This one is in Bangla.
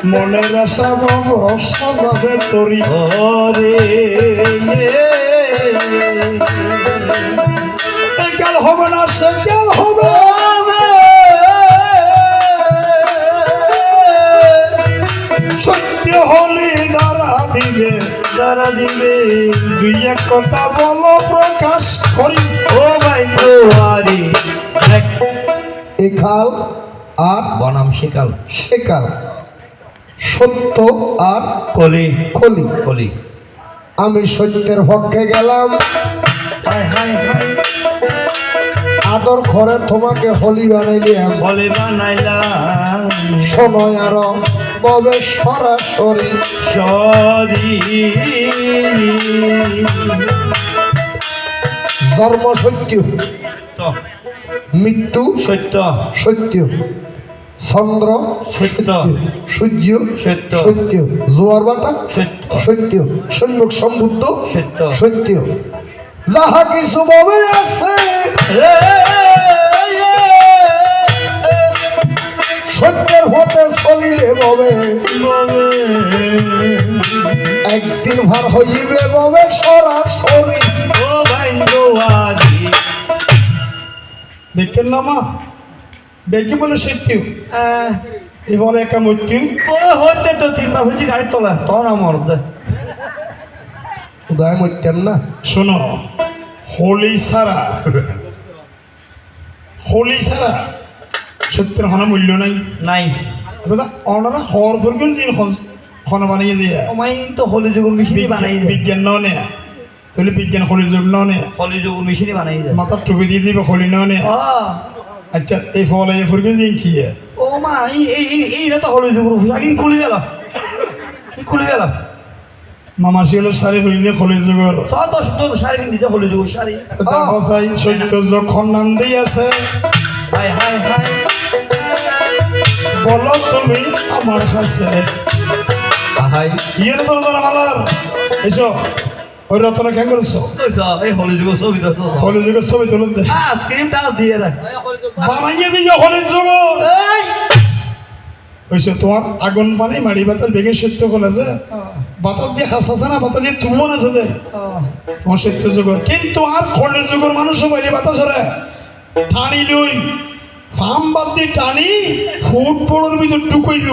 মনের আশা ভরসা যাবে তরি হরে এই কাল হবে না সে কাল হবে সত্য হলে দ্বারা দিবে দুই এক কথা বলো প্রকাশ করি ও ভাই তোয়ারি এ খাল আর বনাম শিকাল সেকাল সত্য আর কলি কলি কলি আমি সত্যের পক্ষে গেলাম হাই হাই হাই আদর করে তোমাকে হলি বানাইলাম বলে বানাইলাম সময় আরো কবে সরাসরি সরি ধর্ম সত্য তো মৃত্যু সত্য সত্য চন্দ্র সত্য সূর্য সত্য সত্য জোয়ার বাটা সত্য সত্য সম্মুখ সমুদ্র সত্য সত্য যাহা কিছু ভাবে আছে সত্যের হতে চলিলে ভাবে একদিন ভার হইবে ভাবে সরাসরি ও ভাই তোয়ারি দেখেন না মা দেখি বলে সত্য এবারে একা মৃত্যু ও হতে তো তিনবার হয়েছে গাড়ি তোলা তখন আমার উদয় মরতাম না শোনো হোলি ছাড়া সত্যের হনা মূল্য নাই নাই দাদা অনারা হর ফুরগুন যে হনা বানিয়ে দিয়ে আমায় তো হলি যুগের মেশিনই বানাই দেয় বিজ্ঞান ন নে তাহলে বিজ্ঞান হোলি যুগ ন নে হলি যুগের মেশিনই বানাই দেয় মাথার টুপি দিয়ে দিবে হোলি ন নে আচ্ছা এই ফল এই ফুরগুন যে কি ও মা এইটা তো হলি যুগের আগে খুলি গেল খুলি গেল মামা ছিল শাড়ি ফুরিয়ে হোলি যুগের সব তো শাড়ি কিনতে হলি যুগের শাড়ি দেখো চাই সত্য যখন নাম দিয়ে আছে হাই হাই হাই বলো তুমি আমার কাছে হাই ইয়ের তো রতন মালার এসো ওই রতনে কেন করছো এই হলি যুগের ছবি তো হোলি যুগের ছবি তুলুন দে স্ক্রিন টাচ দিয়ে দেয় বানাইয়ে দিও হোলি যুগ ওইসে তোমার আগুন পানি মাড়ি বাতাস বেগে সত্য করে যে বাতাস দিয়ে খাস আছে না বাতাস দিয়ে তুমন আছে যে তোমার সত্য যুগ কিন্তু আর খোলের যুগের মানুষও বাইরে বাতাস রে টানি লই ফার্ম বাদ দিয়ে টানি ফুটবলের ভিতর ঢুকাইল